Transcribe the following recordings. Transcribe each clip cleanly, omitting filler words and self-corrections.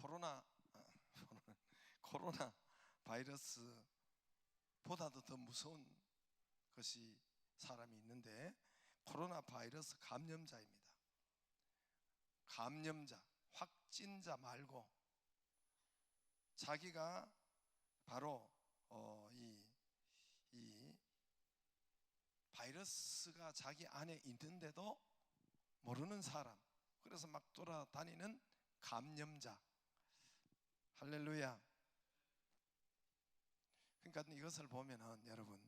코로나 코로나 바이러스보다도 더 무서운 것이 사람이 있는데, 코로나 바이러스 감염자입니다. 감염자, 확진자 말고 자기가 바로 이 바이러스가 자기 안에 있는데도 모르는 사람, 그래서 막 돌아다니는 감염자. 할렐루야. 그러니까 이것을 보면은 여러분,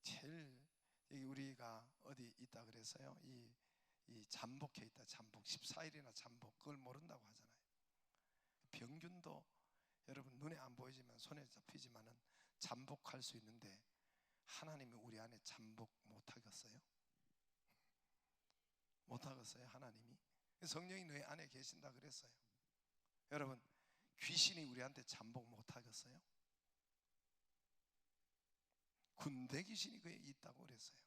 제일 우리가 어디 있다 그래서요, 이 잠복해 있다. 잠복 14일이나 잠복, 그걸 모른다고 하잖아요. 병균도 여러분 눈에 안 보이지만 손에 잡히지만은 잠복할 수 있는데, 하나님이 우리 안에 잠복 못하겠어요? 못하겠어요? 하나님이 성령이 너희 안에 계신다 그랬어요. 여러분, 귀신이 우리한테 잠복 못하겠어요? 군대 귀신이 그에 있다고 그랬어요.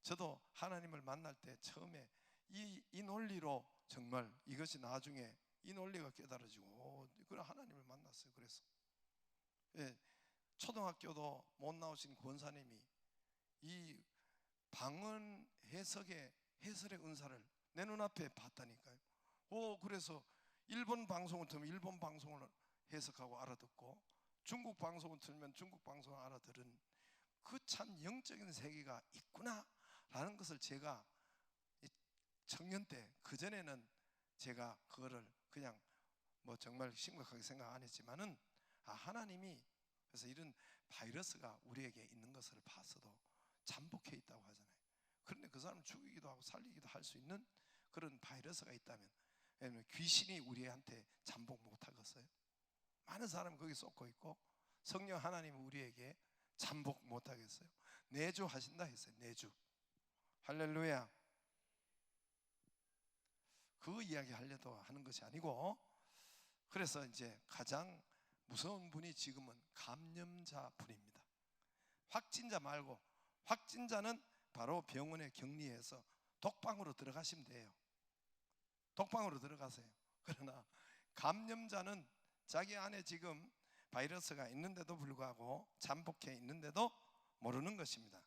저도 하나님을 만날 때 처음에 이 논리로, 정말 이것이 나중에 이 논리가 깨달아지고 그런 하나님을 만났어요. 그래서 초등학교도 못 나오신 권사님이 이 방언 해석의 은사를 내 눈앞에 봤다니까요. 그래서 일본 방송을 틀면 일본 방송을 해석하고 알아듣고, 중국 방송을 틀면 중국 방송을 알아들은 그 참 영적인 세계가 있구나 라는 것을 제가 청년 때, 그전에는 제가 그거를 그냥 뭐 정말 심각하게 생각 안 했지만은, 하나님이 그래서 이런 바이러스가 우리에게 있는 것을 봐서도 잠복해 있다고 하잖아요. 그런데 그 사람 죽이기도 하고 살리기도 할 수 있는 그런 바이러스가 있다면, 귀신이 우리한테 잠복 못 하겠어요? 많은 사람이 거기 쏟고 있고, 성령 하나님이 우리에게 잠복 못 하겠어요? 내주 하신다 했어요. 내주. 할렐루야. 그 이야기 하려고 하는 것이 아니고, 그래서 이제 가장 무서운 분이 지금은 감염자 분입니다. 확진자 말고, 확진자는 바로 병원에 격리해서 독방으로 들어가시면 돼요. 독방으로 들어가세요. 그러나 감염자는 자기 안에 지금 바이러스가 있는데도 불구하고 잠복해 있는데도 모르는 것입니다.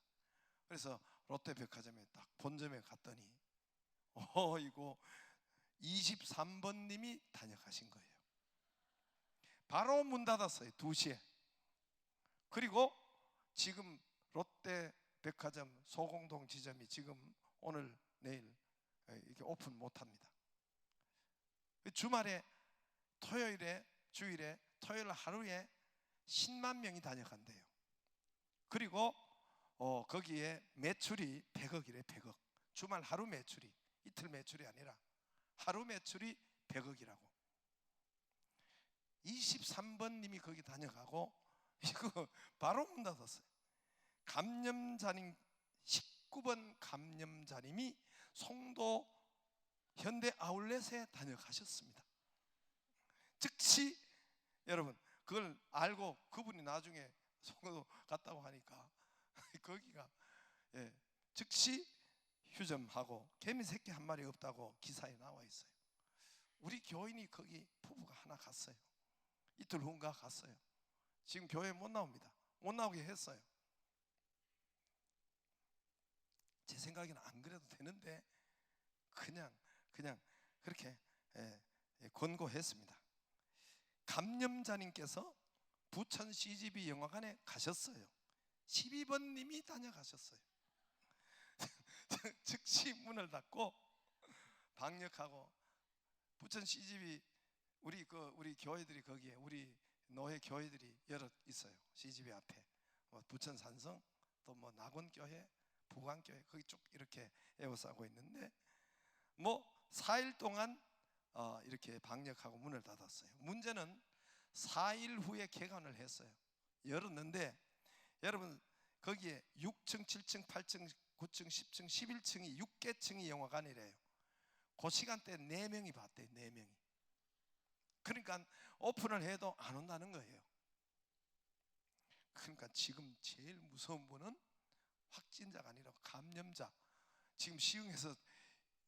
그래서 롯데백화점에 딱 본점에 갔더니 이거 23번 님이 다녀가신 거예요. 바로 문 닫았어요. 2시에. 그리고 지금 롯데백화점 소공동 지점이 지금 오늘 내일 이렇게 오픈 못합니다. 주말에 주일에 토요일 하루에 10만 명이 다녀간대요. 그리고 거기에 매출이 100억이래. 100억. 주말 하루 매출이, 이틀 매출이 아니라 하루 매출이 100억이라고. 23번 님이 거기 다녀가고, 이거 바로 문 닫았어요. 감염자님 19번 감염자님이 송도 현대 아울렛에 다녀가셨습니다. 즉시 여러분, 그걸 알고 그분이 나중에 송도 갔다고 하니까 거기가 즉시 휴점하고 개미 새끼 한 마리 없다고 기사에 나와 있어요. 우리 교인이 거기 부부가 하나 갔어요. 이틀 후인가 갔어요. 지금 교회 못 나옵니다. 못 나오게 했어요. 제 생각에는 안 그래도 되는데 그냥 그렇게 권고했습니다. 감염자님께서 부천 CGV 영화관에 가셨어요. 12번 님이 다녀가셨어요. 즉시 문을 닫고 방역하고, 부천 CGV 우리 교회들이 거기에, 우리 노회 교회들이 여러 있어요. CGV 앞에 부천 산성, 또 뭐 낙원교회, 부광교회, 거기 쭉 이렇게 에워싸고 있는데, 4일 동안 이렇게 방역하고 문을 닫았어요. 문제는 4일 후에 개관을 했어요. 열었는데 여러분, 거기에 6층, 7층, 8층, 9층, 10층, 11층이 6개층이 영화관이래요. 그 시간대에 4명이 봤대요. 4명이. 그러니까 오픈을 해도 안 온다는 거예요. 그러니까 지금 제일 무서운 분은 확진자가 아니라 감염자. 지금 시흥에서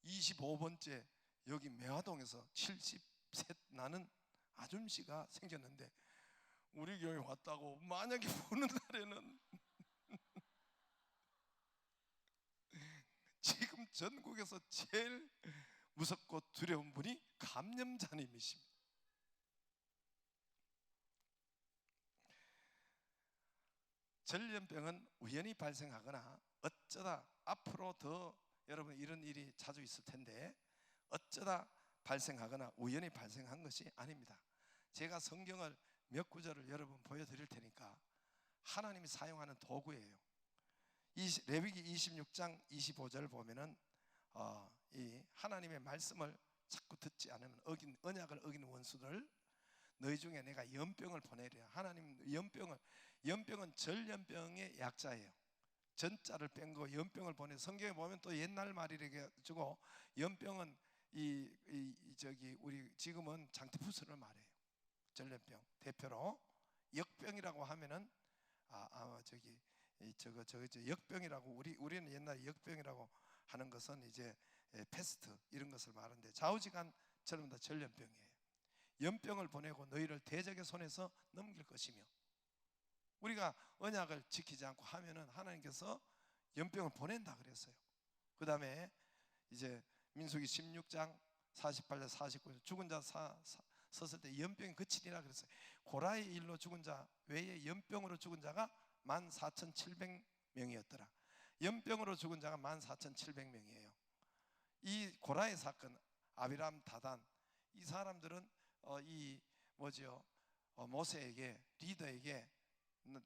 25번째 여기 매화동에서 70세 나는 아줌씨가 생겼는데 우리 교회 왔다고 만약에 보는 날에는 지금 전국에서 제일 무섭고 두려운 분이 감염자님이십니다. 전염병은 우연히 발생하거나 어쩌다 앞으로 더 여러분 이런 일이 자주 있을 텐데 어쩌다 발생하거나 우연히 발생한 것이 아닙니다. 제가 성경을 몇 구절을 여러분 보여드릴 테니까 하나님이 사용하는 도구예요. 레위기 26장 25절 보면은 이 하나님의 말씀을 자꾸 듣지 않으면 언약을 어긴 원수들 너희 중에 내가 연병을 보내리라. 하나님 연병은 전염병의 약자예요. 전자를 뺀 거 연병을 보내. 성경에 보면 또 옛날 말이래 가지고 연병은 우리 지금은 장티푸스를 말해요. 전염병 대표로 역병이라고 하면은 역병이라고 우리는 옛날 역병이라고 하는 것은 이제 패스트 이런 것을 말하는데 좌우지간 전부 다 전염병이에요. 연병을 보내고 너희를 대적의 손에서 넘길 것이며 우리가 언약을 지키지 않고 하면은 하나님께서 연병을 보낸다 그랬어요. 그 다음에 이제 민수기 16장 48절 49절 죽은 자 섰을 때 연병이 그치리라 그랬어요. 고라의 일로 죽은 자 외에 연병으로 죽은 자가 14,700명이었더라. 연병으로 죽은 자가 14,700명이에요. 이 고라의 사건, 아비람, 다단 이 사람들은 모세에게 리더에게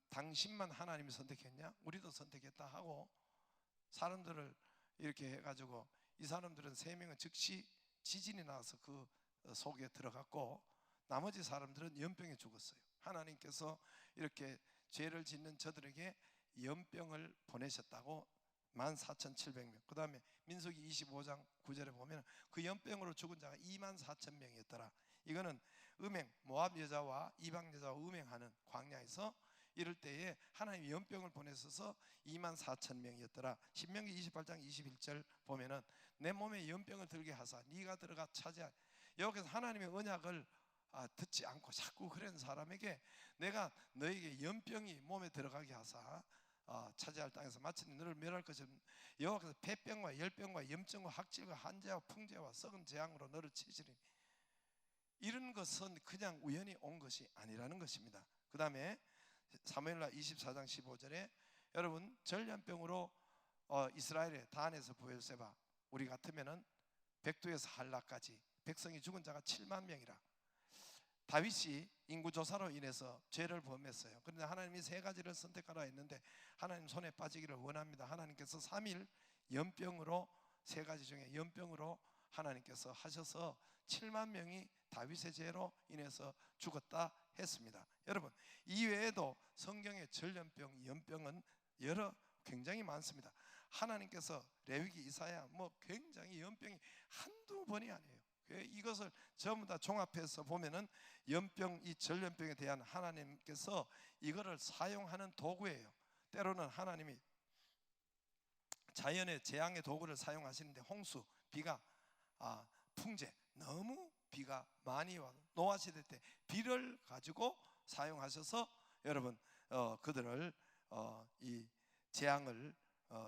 당신만 하나님이 선택했냐? 우리도 선택했다 하고 사람들을 이렇게 해가지고 이 사람들은 3명은 즉시 지진이 나서 그 속에 들어갔고 나머지 사람들은 연병에 죽었어요. 하나님께서 이렇게 죄를 짓는 저들에게 연병을 보내셨다고 14,700명. 그 다음에 민수기 25장 9절에 보면 그 연병으로 죽은 자가 24,000명이었더라. 이거는 모압 여자와 이방 여자와 음행하는 광야에서 이럴 때에 하나님이 연병을 보내셔서 24,000명이었더라. 신명기 28장 21절 보면은 내 몸에 연병을 들게 하사 네가 들어가 차지하. 여기서 하나님의 언약을 듣지 않고 자꾸 그런 사람에게 내가 너에게 연병이 몸에 들어가게 하사 차지할 땅에서 마침내 너를 멸할 것이 여호와께서 폐병과 열병과 염증과 학질과 한재와 풍재와 썩은 재앙으로 너를 치시리니. 이런 것은 그냥 우연히 온 것이 아니라는 것입니다. 그 다음에 사무엘하 24장 15절에 여러분 전염병으로 이스라엘의 단에서 부엘세바 우리 같으면은 백두에서 한라까지 백성이 죽은 자가 7만 명이라. 다윗이 인구조사로 인해서 죄를 범했어요. 그런데 하나님이 3가지를 선택하라 했는데 하나님 손에 빠지기를 원합니다. 하나님께서 3일 연병으로 3가지 중에 연병으로 하나님께서 하셔서 7만 명이 다윗의 죄로 인해서 죽었다 했습니다. 여러분 이외에도 성경의 전염병, 연병은 굉장히 많습니다. 하나님께서 레위기, 이사야 굉장히 연병이 한두 번이 아니에요. 이것을 전부 다 종합해서 보면은 연병, 이 전염병에 대한 하나님께서 이거를 사용하는 도구예요. 때로는 하나님이 자연의 재앙의 도구를 사용하시는데 홍수, 비가 풍재, 너무 비가 많이 와서 노아 시대 때 비를 가지고 사용하셔서 여러분 그들을 이 재앙을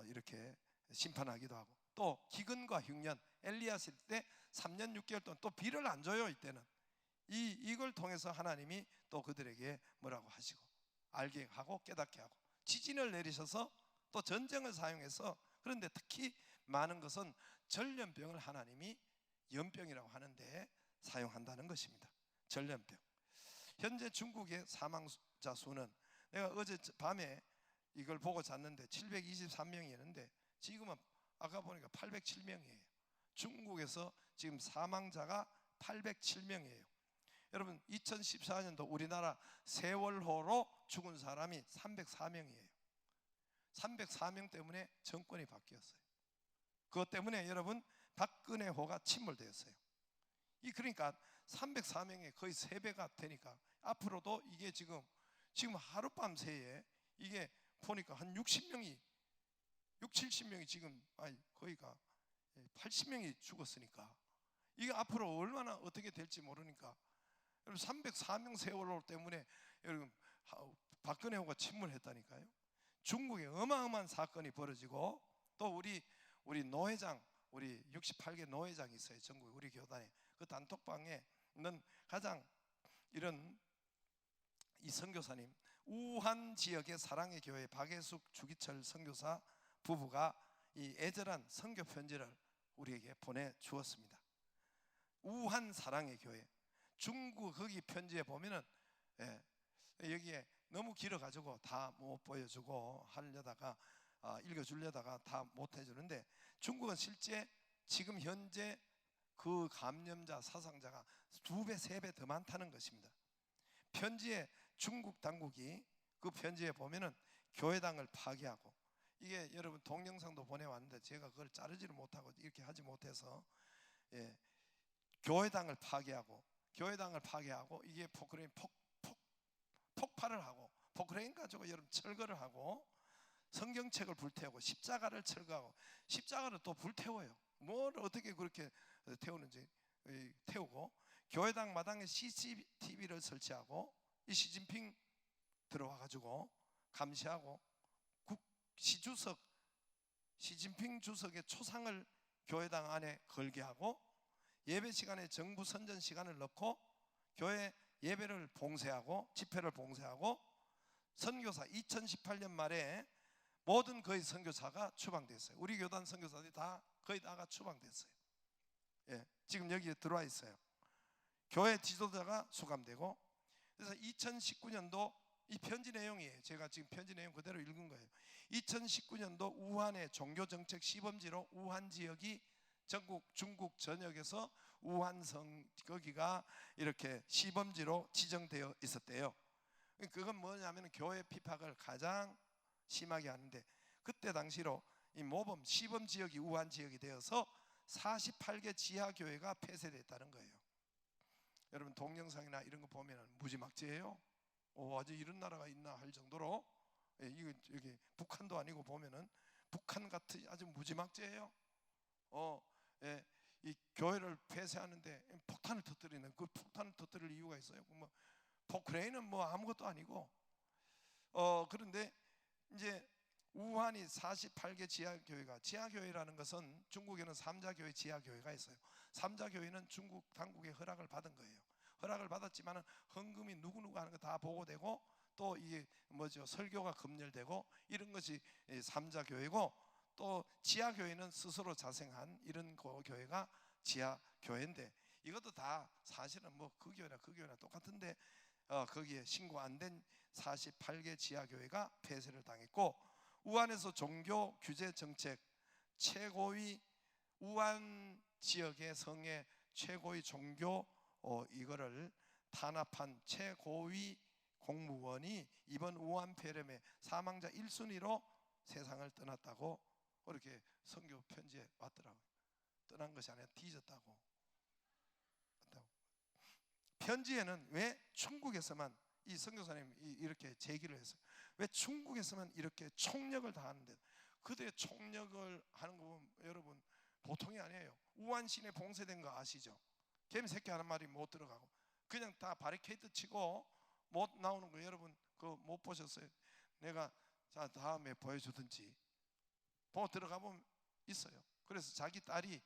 이렇게 심판하기도 하고 또 기근과 흉년 엘리야 시대 때 3년 6개월 동안 또 비를 안 줘요. 이때는 이걸 통해서 하나님이 또 그들에게 뭐라고 하시고 알게 하고 깨닫게 하고 지진을 내리셔서 또 전쟁을 사용해서 그런데 특히 많은 것은 전염병을 하나님이 연병이라고 하는데 사용한다는 것입니다. 전염병. 현재 중국의 사망자 수는 내가 어제 밤에 이걸 보고 잤는데 723명이었는데 지금은 아까 보니까 807명이에요. 중국에서 지금 사망자가 807명이에요. 여러분 2014년도 우리나라 세월호로 죽은 사람이 304명이에요. 304명 때문에 정권이 바뀌었어요. 그것 때문에 여러분 박근혜호가 침몰되었어요. 그러니까 304명이 거의 3배가 되니까 앞으로도 이게 지금 하룻밤 새에 이게 보니까 한 60명이 70명이 지금 거의가 80명이 죽었으니까 이게 앞으로 얼마나 어떻게 될지 모르니까. 여러분 304명 세월호 때문에 여러분 박근혜호가 침몰했다니까요. 중국에 어마어마한 사건이 벌어지고 또 우리 노회장, 우리 68개 노회장이 있어요. 전국 우리 교단에. 그 단톡방에는 가장 이런 이 선교사님, 우한 지역의 사랑의 교회 박예숙 주기철 선교사 부부가 이 애절한 선교 편지를 우리에게 보내주었습니다. 우한 사랑의 교회, 중국 거기 편지에 보면은 여기에 너무 길어가지고 다 못 보여주고 하려다가 읽어주려다가 다 못 해주는데, 중국은 실제 지금 현재 그 감염자 사상자가 2배 3배 더 많다는 것입니다. 편지에 중국 당국이 그 편지에 보면은 교회당을 파괴하고, 이게 여러분 동영상도 보내왔는데 제가 그걸 자르지를 못하고 이렇게 하지 못해서 교회당을 파괴하고 이게 포크레인 폭발을 하고, 포크레인 가지고 여러분 철거를 하고, 성경책을 불태우고 십자가를 철거하고 십자가를 또 불태워요. 뭘 어떻게 그렇게 태우는지 태우고, 교회당 마당에 CCTV를 설치하고 이 시진핑 들어와 가지고 감시하고, 시진핑 주석의 초상을 교회당 안에 걸게 하고, 예배 시간에 정부 선전 시간을 넣고 교회 예배를 봉쇄하고 집회를 봉쇄하고, 선교사 2018년 말에 모든 거의 선교사가 추방됐어요. 우리 교단 선교사들이 다 거의 다가 추방됐어요. 지금 여기에 들어와 있어요. 교회 지도자가 수감되고. 그래서 2019년도 이 편지 내용이에요. 제가 지금 편지 내용 그대로 읽은 거예요. 2019년도 우한의 종교정책 시범지로 우한 지역이 전국 중국 전역에서 우한성 거기가 이렇게 시범지로 지정되어 있었대요. 그건 뭐냐면 교회 피박을 가장 심하게 하는데, 그때 당시로 이 모범 시범 지역이 우한 지역이 되어서 48개 지하 교회가 폐쇄됐다는 거예요. 여러분 동영상이나 이런 거 보면 무지막지해요. 아주 이런 나라가 있나 할 정도로, 이거 여기 북한도 아니고 보면은 북한 같은 아주 무지막지해요. 이 교회를 폐쇄하는데 폭탄을 터뜨리는, 그 폭탄을 터뜨릴 이유가 있어요. 뭐 포크레인은 뭐 아무것도 아니고. 그런데 이제 우한이 48개 지하교회가, 지하교회라는 것은 중국에는 삼자교회 지하교회가 있어요. 삼자교회는 중국 당국의 허락을 받은 거예요. 허락을 받았지만 헌금이 누구누구 하는 거 다 보고되고, 또 이게 설교가 검열되고 이런 것이 삼자교회고, 또 지하교회는 스스로 자생한 이런 교회가 지하교회인데, 이것도 다 사실은 뭐 그 교회나 똑같은데 거기에 신고 안 된 48개 지하교회가 폐쇄를 당했고, 우한에서 종교 규제 정책 최고위, 우한 지역의 성의 최고위 종교 이거를 탄압한 최고위 공무원이 이번 우한 폐렴의 사망자 1순위로 세상을 떠났다고 이렇게 선교 편지에 왔더라고요. 떠난 것이 아니라 뒤졌다고. 편지에는 왜 중국에서만, 이 선교사님이 이렇게 제기를 했어요. 왜 중국에서만 이렇게 총력을 다하는데, 그들의 총력을 하는 거 보면 여러분 보통이 아니에요. 우한 시내 봉쇄된 거 아시죠? 개미 새끼 하는 말이 못 들어가고 그냥 다 바리케이트 치고 못 나오는 거 여러분 그거 못 보셨어요? 내가 자 다음에 보여주든지. 보고 들어가 보면 있어요. 그래서 자기 딸이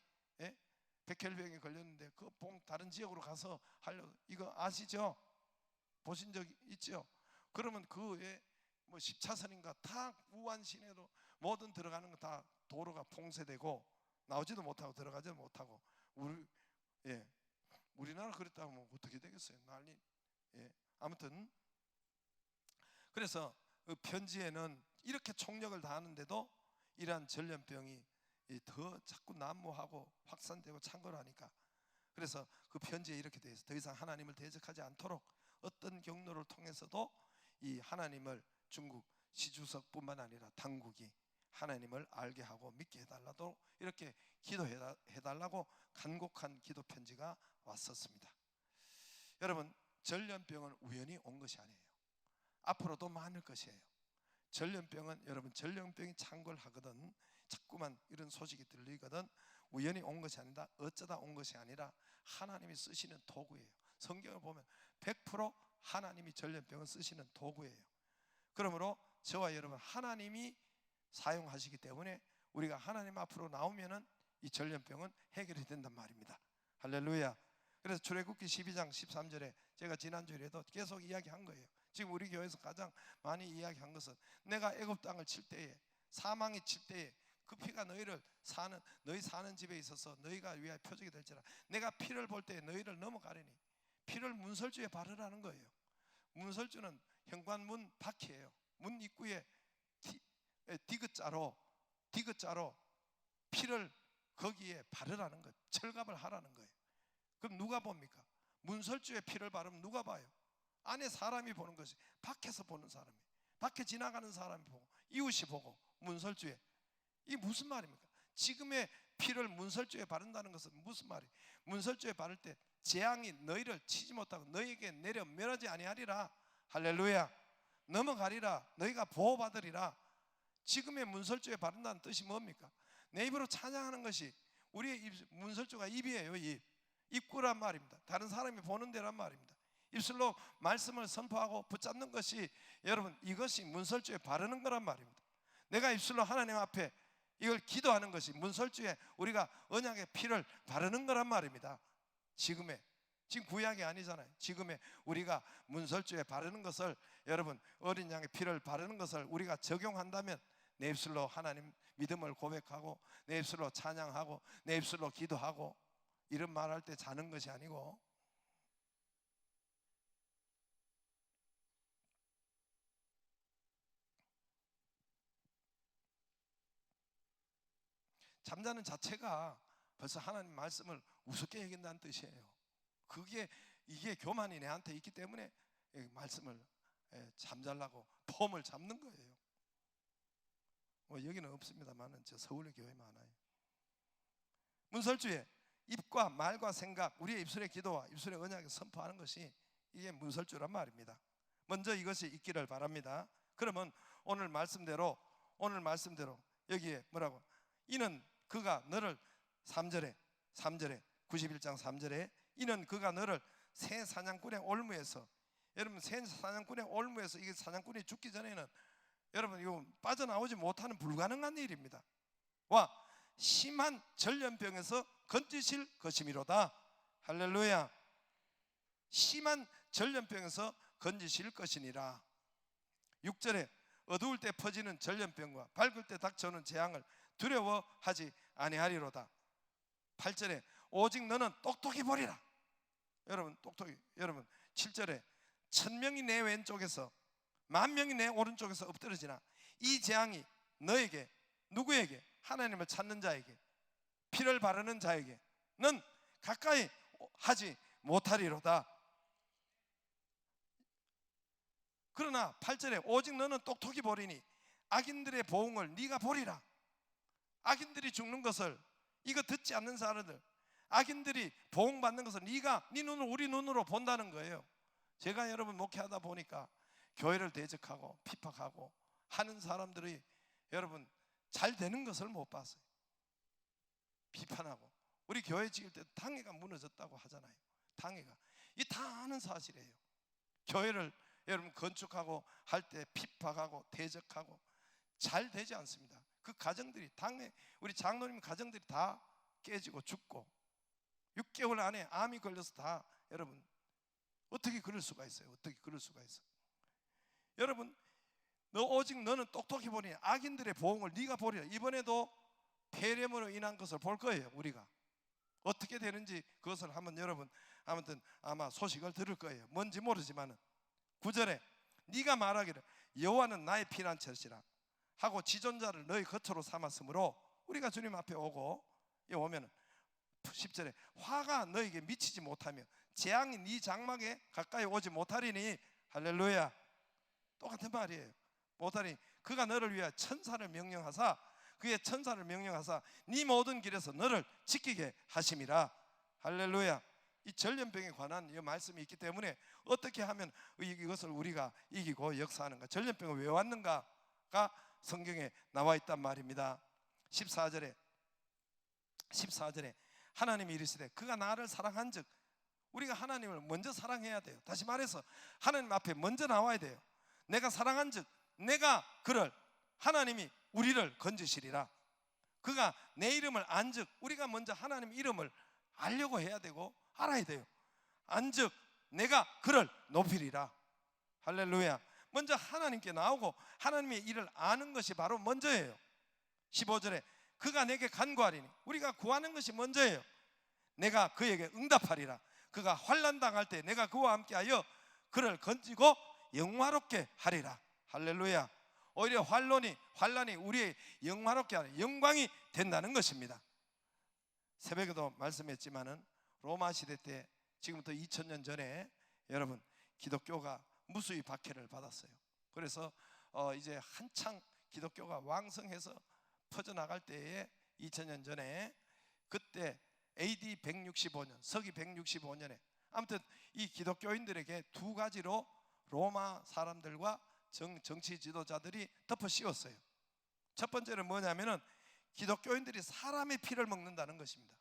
백혈병에 걸렸는데 그 다른 지역으로 가서 하려고, 이거 아시죠? 보신 적 있죠? 그러면 그에 뭐 10차선인가 다 우한 시내로 모든 들어가는 거 다 도로가 봉쇄되고 나오지도 못하고 들어가지도 못하고, 우리나라 그랬다면 뭐 어떻게 되겠어요? 난리. 아무튼 그래서 그 편지에는 이렇게 총력을 다하는데도 이러한 전염병이 더 자꾸 난무하고 확산되고 창궐하니까, 그래서 그 편지에 이렇게 되어 있어요. 더 이상 하나님을 대적하지 않도록 어떤 경로를 통해서도 이 하나님을 중국 시주석뿐만 아니라 당국이 하나님을 알게 하고 믿게 해달라고 이렇게 기도해달라고 간곡한 기도 편지가 왔었습니다. 여러분 전염병은 우연히 온 것이 아니에요. 앞으로도 많을 것이에요. 전염병은 여러분 전염병이 창궐하거든 자꾸만 이런 소식이 들리거든 우연히 온 것이 아니다. 어쩌다 온 것이 아니라 하나님이 쓰시는 도구예요. 성경을 보면 100% 하나님이 전염병을 쓰시는 도구예요. 그러므로 저와 여러분 하나님이 사용하시기 때문에 우리가 하나님 앞으로 나오면은 이 전염병은 해결이 된단 말입니다. 할렐루야. 그래서 출애굽기 12장 13절에 제가 지난주에도 계속 이야기한 거예요. 지금 우리 교회에서 가장 많이 이야기한 것은 내가 애굽 땅을 칠 때에, 사망이 칠 때에 그 피가 너희 사는 집에 있어서 너희가 위하여 표적이 될지라. 내가 피를 볼 때에 너희를 넘어가리니. 피를 문설주에 바르라는 거예요. 문설주는 현관문 밖이에요. 문 입구에 디귿자로 피를 거기에 바르라는 거예요. 철갑을 하라는 거예요. 그럼 누가 봅니까? 문설주에 피를 바르면 누가 봐요? 안에 사람이 보는 것이, 밖에서 보는 사람이, 밖에 지나가는 사람이 보고, 이웃이 보고. 문설주에, 이게 무슨 말입니까? 지금의 피를 문설주에 바른다는 것은 무슨 말이에요? 문설주에 바를 때 재앙이 너희를 치지 못하고 너희에게 내려 멸하지 아니하리라. 할렐루야. 넘어가리라. 너희가 보호받으리라. 지금의 문설주에 바른다는 뜻이 뭡니까? 내 입으로 찬양하는 것이 우리의 문설주가 입이에요. 입구란 말입니다. 다른 사람이 보는 데란 말입니다. 입술로 말씀을 선포하고 붙잡는 것이, 여러분, 이것이 문설주에 바르는 거란 말입니다. 내가 입술로 하나님 앞에 이걸 기도하는 것이 문설주에 우리가 언약의 피를 바르는 거란 말입니다. 지금 구약이 아니잖아요. 지금의 우리가 문설주에 바르는 것을, 여러분, 어린 양의 피를 바르는 것을 우리가 적용한다면 내 입술로 하나님 믿음을 고백하고, 내 입술로 찬양하고, 내 입술로 기도하고, 이런 말할 때 자는 것이 아니고, 잠자는 자체가 벌써 하나님 말씀을 우습게 여긴다는 뜻이에요. 이게 교만이 내한테 있기 때문에 말씀을 잠자려고 폼을 잡는 거예요. 여기는 없습니다만 저 서울의 교회 많아요. 문설주에 입과 말과 생각, 우리의 입술의 기도와 입술의 언약을 선포하는 것이 이게 문설주란 말입니다. 먼저 이것이 있기를 바랍니다. 그러면 오늘 말씀대로 여기에 뭐라고? 이는 그가 너를 3절에 91장 3절에 이는 그가 너를 새 사냥꾼의 올무에서, 여러분, 새 사냥꾼의 올무에서, 이게 사냥꾼이 죽기 전에는 여러분 이거 빠져나오지 못하는 불가능한 일입니다. 와 심한 전염병에서 건지실 것이미로다. 할렐루야. 심한 전염병에서 건지실 것이니라. 6절에 어두울 때 퍼지는 전염병과 밝을 때 닥쳐오는 재앙을 두려워하지 아니하리로다. 8절에 오직 너는 똑똑히 보리라. 여러분 똑똑히, 여러분 7절에 1000명이 내 왼쪽에서 10,000명이 내 오른쪽에서 엎드러지나 이 재앙이 너에게, 누구에게? 하나님을 찾는 자에게, 피를 바르는 자에게는 가까이 하지 못하리로다. 그러나 8절에 오직 너는 똑똑히 보리니 악인들의 보응을 네가 보리라. 악인들이 죽는 것을, 이거 듣지 않는 사람들, 악인들이 보응받는 것을 네 눈으로, 우리 눈으로 본다는 거예요. 제가 여러분 목회하다 보니까 교회를 대적하고 핍박하고 하는 사람들이 여러분 잘 되는 것을 못 봤어요. 비판하고, 우리 교회 지을 때 당회가 무너졌다고 하잖아요. 당회가, 이 다 아는 사실이에요. 교회를 여러분 건축하고 할 때 핍박하고 대적하고 잘 되지 않습니다. 그 가정들이, 당회 우리 장로님 가정들이 다 깨지고 죽고 6개월 안에 암이 걸려서 다, 여러분 어떻게 그럴 수가 있어요? 어떻게 그럴 수가 있어요? 여러분 오직 너는 똑똑히 보니 악인들의 보응을 네가 보리라. 이번에도 폐렴으로 인한 것을 볼 거예요. 우리가 어떻게 되는지 그것을 한번 여러분 아무튼 아마 소식을 들을 거예요. 뭔지 모르지만은 9절에 네가 말하기를 여호와는 나의 피난처시라 하고 지존자를 너희 거처로 삼았으므로, 우리가 주님 앞에 오고 오면은 10절에 화가 너에게 미치지 못하며 재앙이 네 장막에 가까이 오지 못하리니. 할렐루야. 똑같은 말이에요. 못하니 그가 너를 위하여 천사를 명령하사 그의 천사를 명령하사 네 모든 길에서 너를 지키게 하심이라. 할렐루야. 이 전염병에 관한 이 말씀이 있기 때문에 어떻게 하면 이것을 우리가 이기고 역사하는가, 전염병을 왜 왔는가가 성경에 나와 있단 말입니다. 14절에 14절에 하나님이 이르시되 그가 나를 사랑한즉, 우리가 하나님을 먼저 사랑해야 돼요. 다시 말해서 하나님 앞에 먼저 나와야 돼요. 내가 사랑한즉 내가 그를, 하나님이 우리를 건지시리라. 그가 내 이름을 안즉, 우리가 먼저 하나님 이름을 알려고 해야 되고 알아야 돼요. 안즉 내가 그를 높이리라. 할렐루야. 먼저 하나님께 나오고 하나님의 일을 아는 것이 바로 먼저예요. 15절에 그가 내게 간구하리니, 우리가 구하는 것이 먼저예요. 내가 그에게 응답하리라. 그가 환난 당할 때 내가 그와 함께하여 그를 건지고 영화롭게 하리라. 할렐루야. 오히려 환난이 우리의 영화롭게 하는 영광이 된다는 것입니다. 새벽에도 말씀했지만은 로마 시대 때, 지금부터 2000년 전에 여러분 기독교가 무수히 박해를 받았어요. 그래서 이제 한창 기독교가 왕성해서 퍼져나갈 때에 2000년 전에, 그때 AD 165년, 서기 165년에 아무튼 이 기독교인들에게 두 가지로 로마 사람들과 정치 지도자들이 덮어 씌웠어요. 첫 번째는 뭐냐면은 기독교인들이 사람의 피를 먹는다는 것입니다.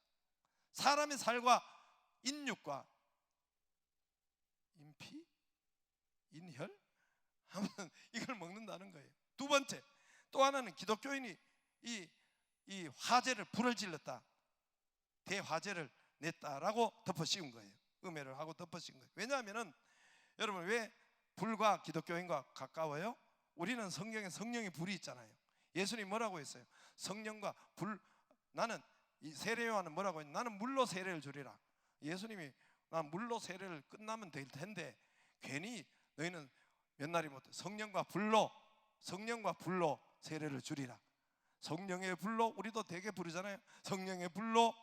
사람의 살과 인육과 인피? 인혈? 아무튼 이걸 먹는다는 거예요. 두 번째, 또 하나는 기독교인이 이 화재를, 불을 질렀다, 대화재를 냈다라고 덮어 씌운 거예요. 음해를 하고 덮어 씌운 거예요. 왜냐하면은 여러분, 왜 불과 기독교인과 가까워요? 우리는 성경에 성령의 불이 있잖아요. 예수님 뭐라고 했어요? 성령과 불, 나는 이 세례 요한은 뭐라고 했냐? 나는 물로 세례를 주리라. 예수님이 난 물로 세례를 끝나면 될 텐데 괜히 너희는 몇 날이 못해 성령과 불로 세례를 주리라. 성령의 불로, 우리도 되게 부르잖아요. 성령의 불로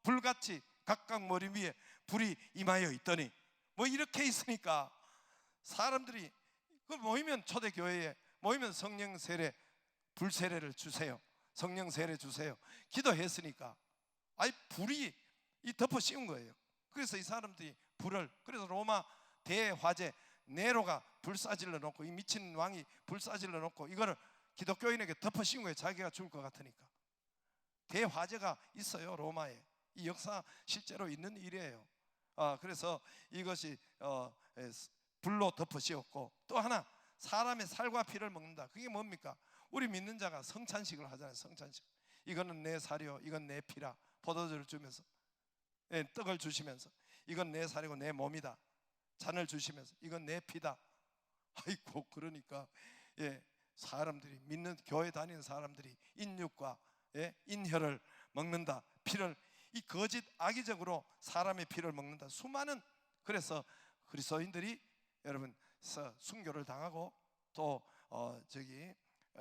불같이 각각 머리 위에 불이 임하여 있더니, 뭐 이렇게 있으니까 사람들이 그 모이면, 초대교회에 모이면 성령 세례, 불 세례를 주세요, 성령 세례 주세요 기도했으니까 아이 불이 이 덮어 씌운 거예요. 그래서 이 사람들이 불을, 그래서 로마 대화재 네로가 불 쏴질러 놓고, 이 미친 왕이 불 쏴질러 놓고 이거를 기독교인에게 덮어 씌운 거예요. 자기가 죽을 것 같으니까. 대화재가 있어요, 로마에. 이 역사 실제로 있는 일이에요. 그래서 이것이 불로 덮어 씌웠고, 또 하나 사람의 살과 피를 먹는다. 그게 뭡니까? 우리 믿는 자가 성찬식을 하잖아요. 성찬식. 이거는 내 살이요, 이건 내 피라. 포도주를 주면서, 떡을 주시면서 이건 내 살이고 내 몸이다. 잔을 주시면서 이건 내 피다. 아이고, 그러니까 사람들이, 믿는 교회 다니는 사람들이 인육과 인혈을 먹는다. 피를, 이 거짓 악의적으로 사람의 피를 먹는다. 수많은, 그래서 그리스도인들이 여러분 순교를 당하고 또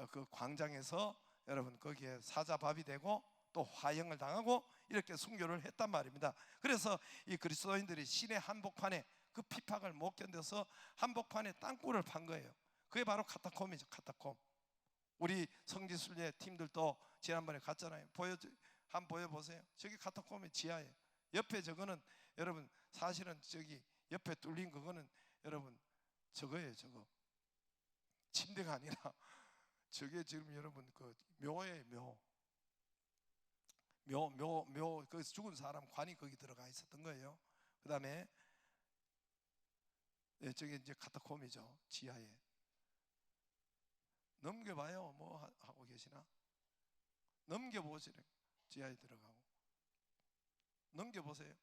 그 광장에서 여러분 거기에 사자밥이 되고 또 화형을 당하고 이렇게 순교를 했단 말입니다. 그래서 이 그리스도인들이 시내 한복판에 그 핍박을 못 견뎌서 한복판에 땅굴을 판 거예요. 그게 바로 카타콤이죠. 카타콤. 우리 성지순례 팀들도 지난번에 갔잖아요. 한번 보여보세요. 저기 카타콤의 지하에, 옆에 저거는 여러분 사실은 저기 옆에 뚫린 그거는 여러분 저거예요. 저거 침대가 아니라 저게 지금 여러분 그 묘예요. 묘. 그 죽은 사람 관이 거기 들어가 있었던 거예요. 그 다음에 저게 이제 카타콤이죠. 지하에. 넘겨봐요. 뭐 하고 계시나? 넘겨보시래. 지하에 들어가고 넘겨보세요.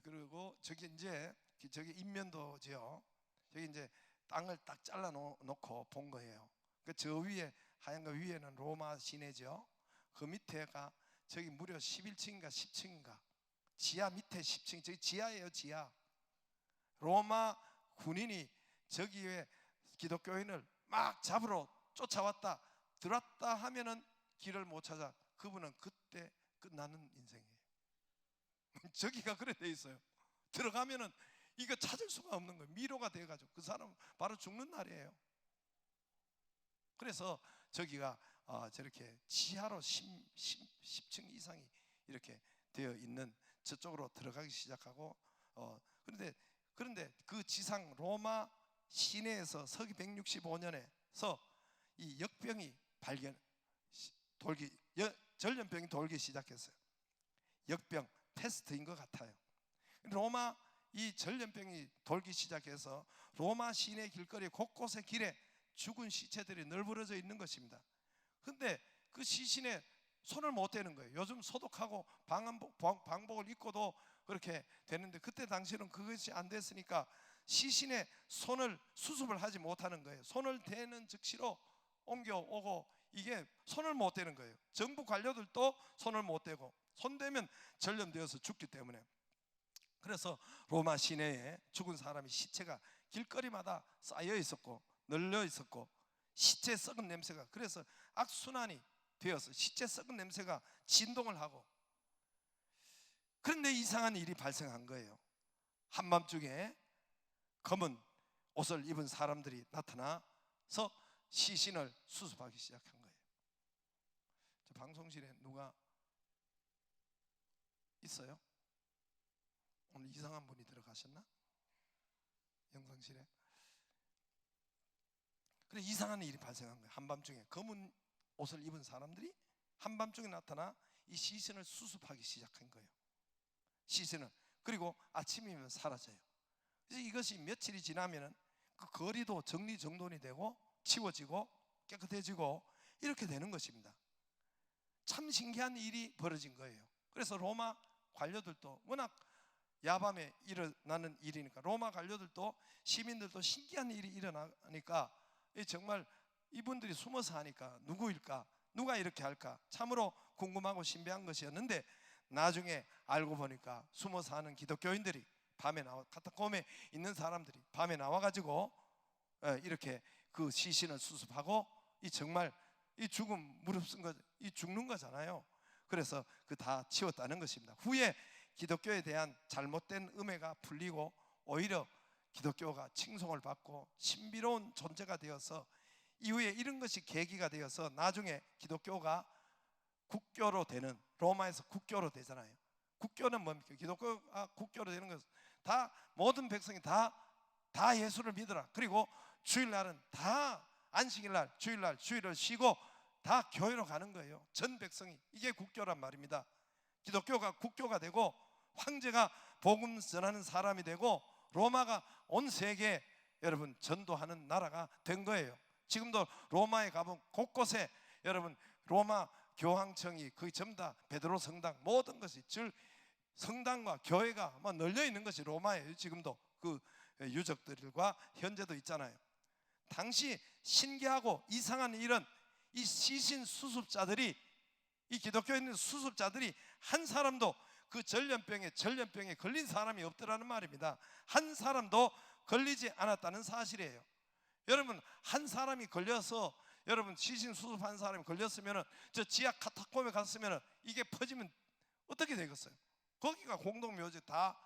그리고 저기 이제 저기 인면도지요. 저기 이제 땅을 딱 잘라 놓고 본 거예요. 저 위에 하얀 거 위에는 로마 시내죠. 그 밑에가 저기 무려 11층인가 10층인가, 지하 밑에 10층, 저기 지하예요. 지하. 로마 군인이 저기에 기독교인을 막 잡으러 쫓아왔다, 들어왔다 하면은 길을 못 찾아. 그분은 그때 끝나는 인생이에요. 저기가 그래 돼 있어요. 들어가면은 이거 찾을 수가 없는 거예요. 미로가 돼가지고 그 사람 바로 죽는 날이에요. 그래서 저기가 저렇게 지하로 10층 이상이 이렇게 되어 있는 저쪽으로 들어가기 시작하고, 그런데 그 지상 로마 시내에서 서기 165년에서 이 역병이 전염병이 돌기 시작했어요. 역병, 패스트인 것 같아요. 로마 이 전염병이 돌기 시작해서 로마 시내 길거리 곳곳의 길에 죽은 시체들이 널브러져 있는 것입니다. 근데 그 시신에 손을 못 대는 거예요. 요즘 소독하고 방복을 입고도 그렇게 되는데 그때 당시에는 그것이 안 됐으니까 시신에 손을 수습을 하지 못하는 거예요. 손을 대는 즉시로 옮겨오고 이게 손을 못 대는 거예요. 정부 관료들도 손을 못 대고 손대면 전염되어서 죽기 때문에. 그래서 로마 시내에 죽은 사람이 시체가 길거리마다 쌓여 있었고 널려 있었고 시체 썩은 냄새가, 그래서 악순환이 되어서 시체 썩은 냄새가 진동을 하고, 그런데 이상한 일이 발생한 거예요. 한밤중에 검은 옷을 입은 사람들이 나타나서 시신을 수습하기 시작한 거예요. 저 방송실에 누가 있어요? 오늘 이상한 분이 들어가셨나? 영상실에. 그래, 이상한 일이 발생한 거예요. 한밤중에 검은 옷을 입은 사람들이 한밤중에 나타나 이 시신을 수습하기 시작한 거예요. 시신을. 그리고 아침이면 사라져요. 그래서 이것이 며칠이 지나면은 그 거리도 정리정돈이 되고 치워지고 깨끗해지고 이렇게 되는 것입니다. 참 신기한 일이 벌어진 거예요. 그래서 로마 관료들도 워낙 야밤에 일어나는 일이니까 로마 관료들도 시민들도 신기한 일이 일어나니까 정말 이분들이 숨어서 하니까 누구일까? 누가 이렇게 할까? 참으로 궁금하고 신비한 것이었는데 나중에 알고 보니까 숨어서 하는 기독교인들이 밤에 나와, 카타콤에 있는 사람들이 밤에 나와가지고 이렇게 그 시신을 수습하고 이 정말 이 죽음 무릅쓴 거, 이 죽는 거잖아요. 그래서 그 다 치웠다는 것입니다. 후에 기독교에 대한 잘못된 음해가 풀리고 오히려 기독교가 칭송을 받고 신비로운 존재가 되어서 이후에 이런 것이 계기가 되어서 나중에 기독교가 국교로 되는, 로마에서 국교로 되잖아요. 국교는 뭡니까? 기독교가 국교로 되는 것은 다 모든 백성이 다 예수를 믿어라. 그리고 주일날은 다 안식일날, 주일날, 주일을 쉬고 다 교회로 가는 거예요. 전 백성이. 이게 국교란 말입니다. 기독교가 국교가 되고 황제가 복음 전하는 사람이 되고 로마가 온 세계에 여러분 전도하는 나라가 된 거예요. 지금도 로마에 가보면 곳곳에 여러분 로마 교황청이 거의 전부 다 베드로 성당, 모든 것이 성당과 교회가 막 널려 있는 것이 로마예요. 지금도 그 유적들과 현재도 있잖아요. 당시 신기하고 이상한 일은 이 시신 수습자들이, 이 기독교에 있는 수습자들이 한 사람도 그 전염병에 걸린 사람이 없더라는 말입니다. 한 사람도 걸리지 않았다는 사실이에요. 여러분, 한 사람이 걸려서 여러분 시신 수습한 사람이 걸렸으면 저 지하 카타콤에 갔으면 이게 퍼지면 어떻게 되겠어요? 거기가 공동묘지 다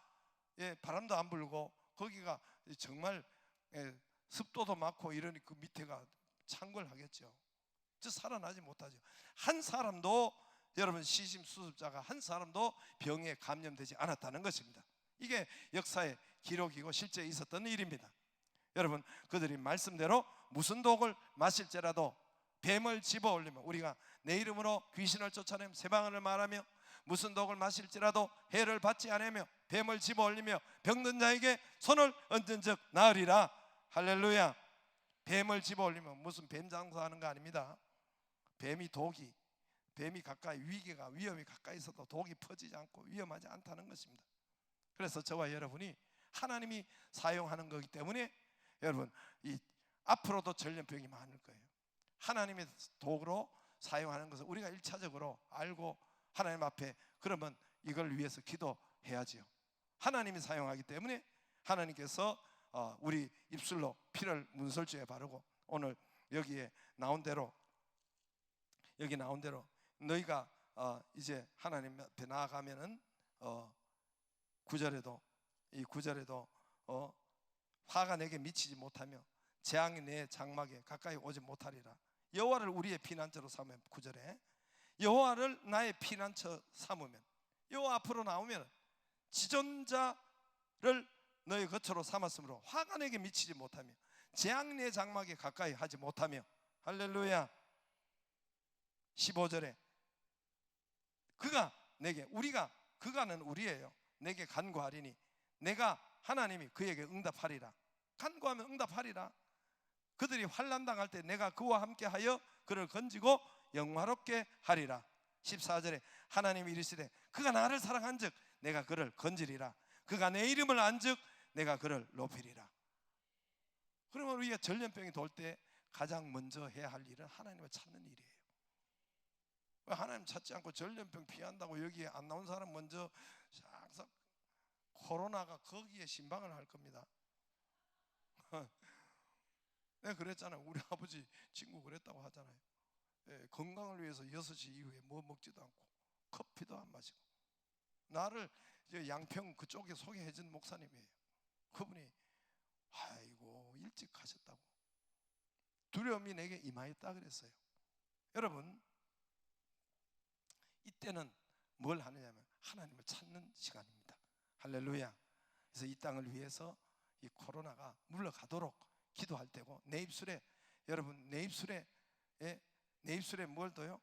바람도 안 불고 거기가 정말 습도도 많고 이러니 그 밑에가 창궐하겠죠. 저 살아나지 못하죠. 한 사람도 여러분 시신 수습자가 한 사람도 병에 감염되지 않았다는 것입니다. 이게 역사의 기록이고 실제 있었던 일입니다. 여러분, 그들이 말씀대로 무슨 독을 마실지라도 뱀을 집어올리면, 우리가 내 이름으로 귀신을 쫓아내며 새 방언을 말하며 무슨 독을 마실지라도 해를 받지 않으며 뱀을 집어올리며 병든 자에게 손을 얹은 즉 나으리라. 할렐루야. 뱀을 집어올리면 무슨 뱀 장사하는 거 아닙니다. 뱀이 가까이, 위험이 가까이 있어도 독이 퍼지지 않고 위험하지 않다는 것입니다. 그래서 저와 여러분이 하나님이 사용하는 거기 때문에 여러분 이 앞으로도 전염병이 많을 거예요. 하나님의 도구로 사용하는 것을 우리가 1차적으로 알고 하나님 앞에, 그러면 이걸 위해서 기도해야지요. 하나님이 사용하기 때문에 하나님께서 우리 입술로 피를 문설주에 바르고, 오늘 여기에 나온 대로 너희가 이제 하나님 앞에 나아가면은 9절에도 화가 내게 미치지 못하며 재앙이 내 장막에 가까이 오지 못하리라. 여호와를 우리의 피난처로 삼으면, 9절에 여호와를 나의 피난처 삼으면, 여호와 앞으로 나오면 지존자를 너의 거처로 삼았으므로 화가 내게 미치지 못하며 재앙이 내 장막에 가까이 하지 못하며. 할렐루야. 15절에 그가 내게, 그가는 우리예요. 내게 간구하리니 내가 하나님이 그에게 응답하리라. 간구하면 응답하리라. 그들이 환난 당할 때 내가 그와 함께하여 그를 건지고 영화롭게 하리라. 14절에 하나님이 이르시되 그가 나를 사랑한즉 내가 그를 건지리라. 그가 내 이름을 안즉 내가 그를 높이리라. 그러면 우리가 전염병이 돌 때 가장 먼저 해야 할 일은 하나님을 찾는 일이에요. 하나님 찾지 않고 전염병 피한다고 여기에 안 나온 사람 먼저 싹싹 코로나가 거기에 신방을 할 겁니다. 내가 그랬잖아요. 우리 아버지 친구 그랬다고 하잖아요. 건강을 위해서 6시 이후에 뭐 먹지도 않고 커피도 안 마시고. 나를 양평 그쪽에 소개해준 목사님이에요. 그분이 아이고 일찍 가셨다고 두려움이 내게 임하였다 그랬어요. 여러분, 이때는 뭘 하느냐면 하나님을 찾는 시간입니다. 할렐루야. 그래서 이 땅을 위해서 이 코로나가 물러가도록 기도할 때고, 내 입술에, 여러분 내 입술에 뭘 둬요?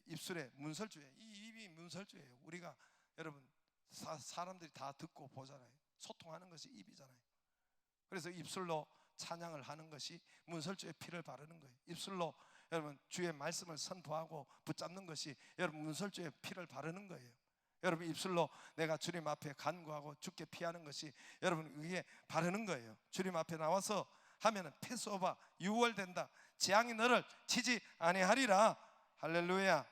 입술에 문설주예요. 이 입이 문설주예요. 우리가 여러분 사람들이 다 듣고 보잖아요. 소통하는 것이 입이잖아요. 그래서 입술로 찬양을 하는 것이 문설주에 피를 바르는 거예요. 입술로 여러분 주의 말씀을 선포하고 붙잡는 것이 여러분 문설주에 피를 바르는 거예요. 여러분 입술로 내가 주님 앞에 간구하고 주께 피하는 것이 여러분 위에 바르는 거예요. 주님 앞에 나와서 하면은 패스오버 유월된다. 재앙이 너를 치지 아니하리라. 할렐루야.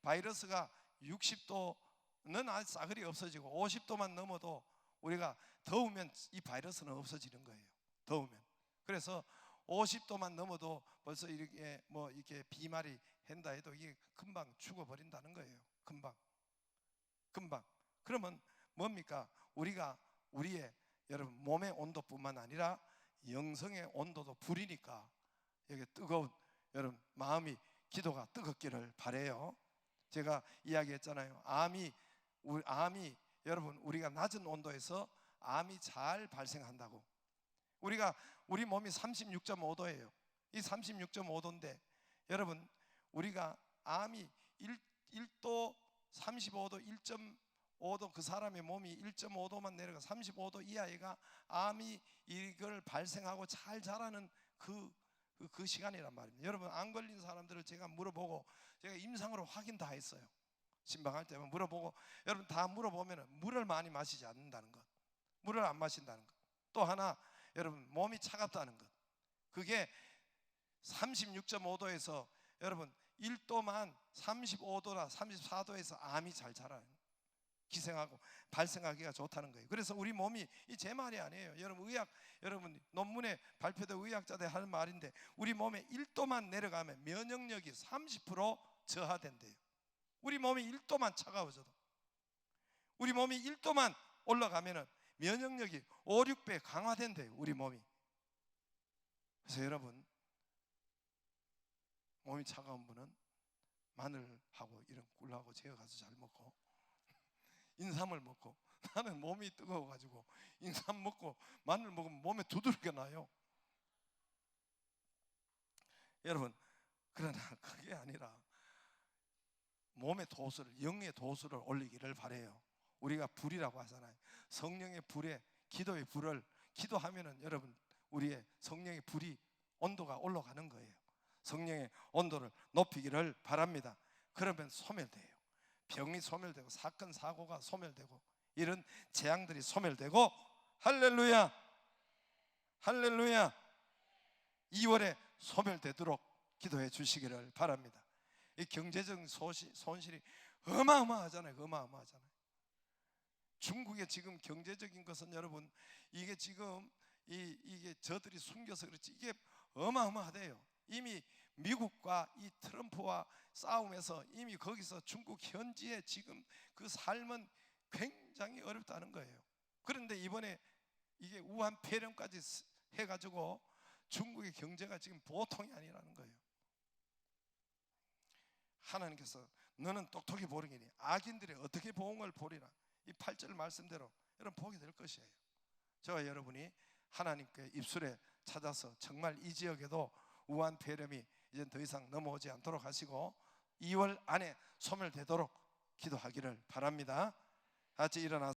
바이러스가 60도는 아직 싸그리 없어지고 50도만 넘어도 우리가 더우면 이 바이러스는 없어지는 거예요. 더우면. 그래서 50도만 넘어도 벌써 이렇게 비말이 한다 해도 이게 금방 죽어버린다는 거예요. 금방. 그러면 뭡니까? 우리가 우리의 여러분 몸의 온도뿐만 아니라 영성의 온도도 불이니까 여기 뜨거운 여러분 마음이, 기도가 뜨겁기를 바래요. 제가 이야기했잖아요. 암이 여러분 우리가 낮은 온도에서 암이 잘 발생한다고. 우리 몸이 36.5도예요. 이 36.5도인데 여러분 우리가 암이 1도 35도 1.5도 그 사람의 몸이 1.5도만 내려가 35도 이하가 암이 이걸 발생하고 잘 자라는 그 시간이란 말입니다. 여러분 안 걸린 사람들을 제가 물어보고 제가 임상으로 확인 다 했어요. 신방할 때만 물어보고, 여러분 다 물어보면 물을 많이 마시지 않는다는 것, 물을 안 마신다는 것, 또 하나 여러분 몸이 차갑다는 것. 그게 36.5도에서 여러분 1도만 35도나 34도에서 암이 잘 자라요. 기생하고 발생하기가 좋다는 거예요. 그래서 우리 몸이, 이 제 말이 아니에요. 여러분 논문에 발표된 의학자들 하는 말인데 우리 몸에 1도만 내려가면 면역력이 30% 저하된대요. 우리 몸이 1도만 차가워져도, 우리 몸이 1도만 올라가면 면역력이 5, 6배 강화된대요. 우리 몸이. 그래서 여러분 몸이 차가운 분은 마늘하고 이런 꿀하고 제어 가서 잘 먹고 인삼을 먹고, 나는 몸이 뜨거워가지고 인삼 먹고 마늘 먹으면 몸에 두들겨 나요. 여러분 그러나 그게 아니라 몸의 도수를, 영의 도수를 올리기를 바래요. 우리가 불이라고 하잖아요. 성령의 불에, 기도의 불을, 기도하면은 여러분 우리의 성령의 불이 온도가 올라가는 거예요. 성령의 온도를 높이기를 바랍니다. 그러면 소멸돼요. 병이 소멸되고 사건 사고가 소멸되고 이런 재앙들이 소멸되고, 할렐루야, 할렐루야, 2월에 소멸되도록 기도해 주시기를 바랍니다. 이 경제적 손실이 어마어마하잖아요. 어마어마하잖아요. 중국의 지금 경제적인 것은 여러분 이게 지금 이게 저들이 숨겨서 그렇지 이게 어마어마하대요. 이미 미국과 이 트럼프와 싸움에서 이미 거기서 중국 현지에 지금 그 삶은 굉장히 어렵다는 거예요. 그런데 이번에 이게 우한 폐렴까지 해가지고 중국의 경제가 지금 보통이 아니라는 거예요. 하나님께서 너는 똑똑히 보르기니 악인들이 어떻게 보응을 보리라. 이 8절 말씀대로 여러분 보게 될 것이에요. 저와 여러분이 하나님께 입술에 찾아서 정말 이 지역에도 우한 폐렴이 이제 더 이상 넘어오지 않도록 하시고, 2월 안에 소멸되도록 기도하기를 바랍니다. 같이 일어나서